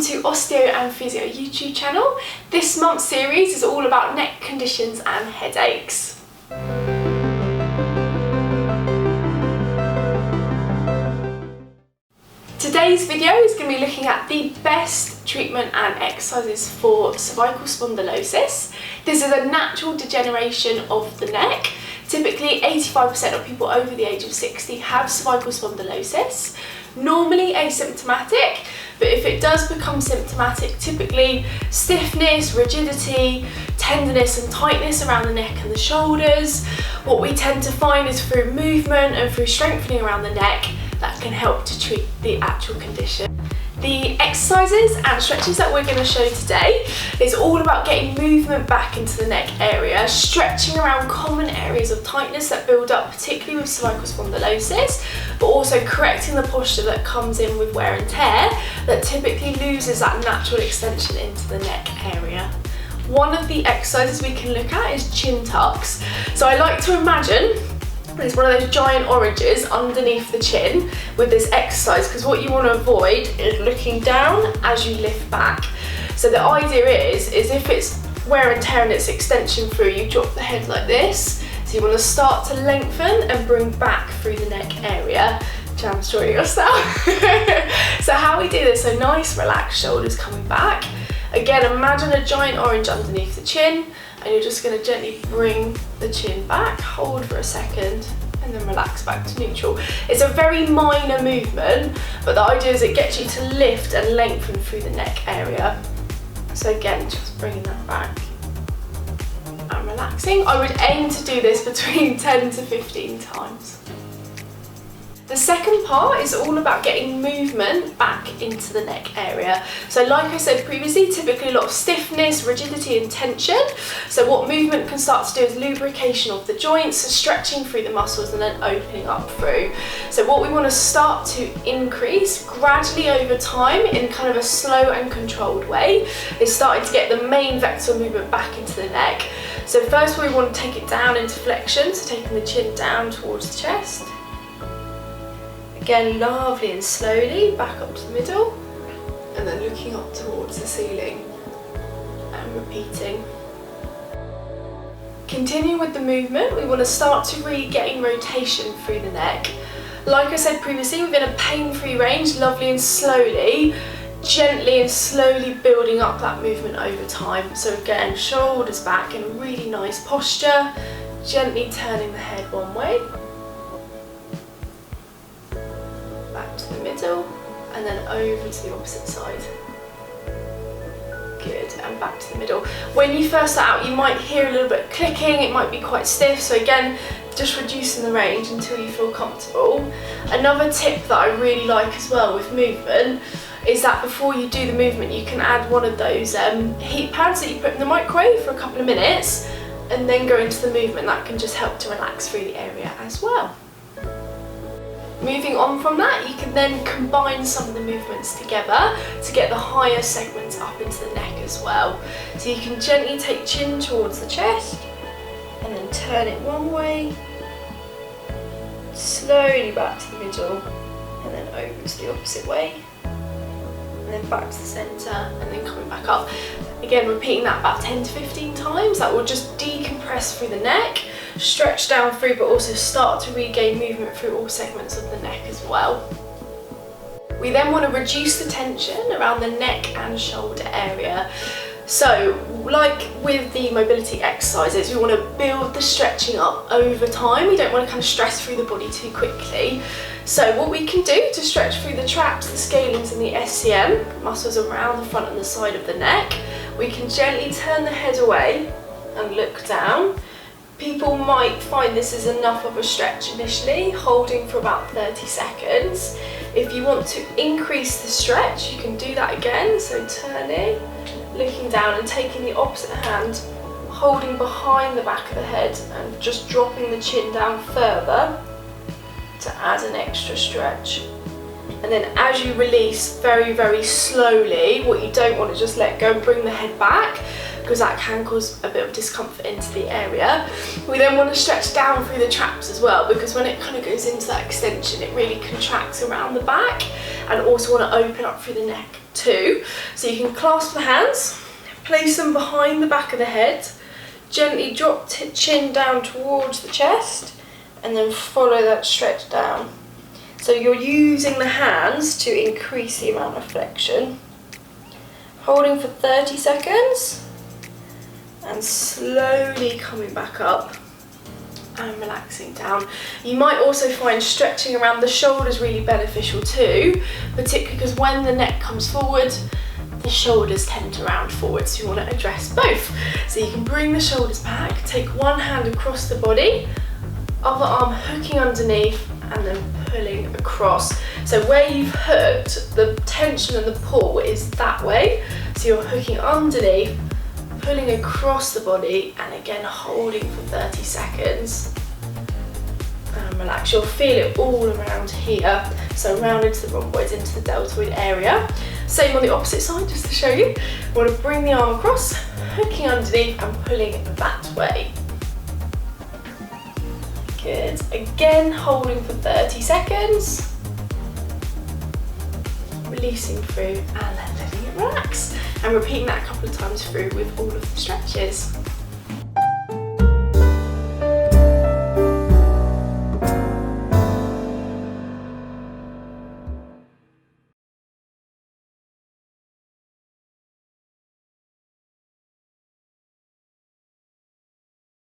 welcome to Osteo and Physio YouTube channel. This month's series is all about neck conditions and headaches. Today's video is going to be looking at the best treatment and exercises for cervical spondylosis. This is a natural degeneration of the neck. Typically 85% of people over the age of 60 have cervical spondylosis. Normally asymptomatic, but if it does become symptomatic, typically stiffness, rigidity, tenderness and tightness around the neck and the shoulders. What we tend to find is through movement and through strengthening around the neck that can help to treat the actual condition. The exercises and stretches that we're going to show today is all about getting movement back into the neck area, stretching around common areas of tightness that build up, particularly with cervical spondylosis, but also correcting the posture that comes in with wear and tear that typically loses that natural extension into the neck area. One of the exercises we can look at is chin tucks. So I like to imagine it's one of those giant oranges underneath the chin with this exercise, because what you want to avoid is looking down as you lift back. So the idea is if it's wear and tear and it's extension through, you drop the head like this. So you want to start to lengthen and bring back through the neck area. Jam's joining us now. So how we do this, so nice relaxed shoulders coming back. Again, imagine a giant orange underneath the chin, and you're just going to gently bring the chin back, hold for a second, and then relax back to neutral. It's a very minor movement, but the idea is it gets you to lift and lengthen through the neck area. So again, just bringing that back and relaxing. I would aim to do this between 10 to 15 times. The second part is all about getting movement back into the neck area. So like I said previously, typically a lot of stiffness, rigidity and tension. So what movement can start to do is lubrication of the joints, so stretching through the muscles and then opening up through. So what we want to start to increase gradually over time in kind of a slow and controlled way is starting to get the main vector movement back into the neck. So first we want to take it down into flexion, so taking the chin down towards the chest. Again, lovely and slowly, back up to the middle, and then looking up towards the ceiling, and repeating. Continuing with the movement, we want to start to really gain rotation through the neck. Like I said previously, within a pain-free range, lovely and slowly, gently and slowly building up that movement over time. So again, shoulders back in a really nice posture, gently turning the head one way, back to the middle, and then over to the opposite side. Good, and back to the middle. When you first start out, you might hear a little bit of clicking, it might be quite stiff, so again, just reducing the range until you feel comfortable. Another tip that I really like as well with movement is that before you do the movement, you can add one of those heat pads that you put in the microwave for a couple of minutes, and then go into the movement. That can just help to relax through the area as well. Moving on from that, you can then combine some of the movements together to get the higher segments up into the neck as well. So you can gently take chin towards the chest and then turn it one way, slowly back to the middle, and then over to the opposite way, and then back to the centre, and then coming back up. Again, repeating that about 10 to 15 times. That will just decompress through the neck, stretch down through, but also start to regain movement through all segments of the neck as well. We then want to reduce the tension around the neck and shoulder area. So, like with the mobility exercises, we want to build the stretching up over time. We don't want to kind of stress through the body too quickly. So what we can do to stretch through the traps, the scalenes and the SCM, muscles around the front and the side of the neck, we can gently turn the head away and look down. People might find this is enough of a stretch initially, holding for about 30 seconds. If you want to increase the stretch, you can do that again. So turning, looking down and taking the opposite hand, holding behind the back of the head and just dropping the chin down further to add an extra stretch. And then as you release very, very slowly, what you don't want to just let go and bring the head back, because that can cause a bit of discomfort into the area. We then want to stretch down through the traps as well, because when it kind of goes into that extension, it really contracts around the back, and also want to open up through the neck too. So you can clasp the hands, place them behind the back of the head, gently drop chin down towards the chest, and then follow that stretch down. So you're using the hands to increase the amount of flexion. Holding for 30 seconds and slowly coming back up and relaxing down. You might also find stretching around the shoulders really beneficial too, particularly because when the neck comes forward, the shoulders tend to round forward, so you want to address both. So you can bring the shoulders back, take one hand across the body, other arm hooking underneath, and then pulling across. So where you've hooked, the tension and the pull is that way. So you're hooking underneath, pulling across the body, and again holding for 30 seconds. And relax. You'll feel it all around here. So round into the rhomboids, into the deltoid area. Same on the opposite side, just to show you. You want to bring the arm across, hooking underneath and pulling that way. Good. Again, holding for 30 seconds. Releasing through and then letting it relax. And repeating that a couple of times through with all of the stretches.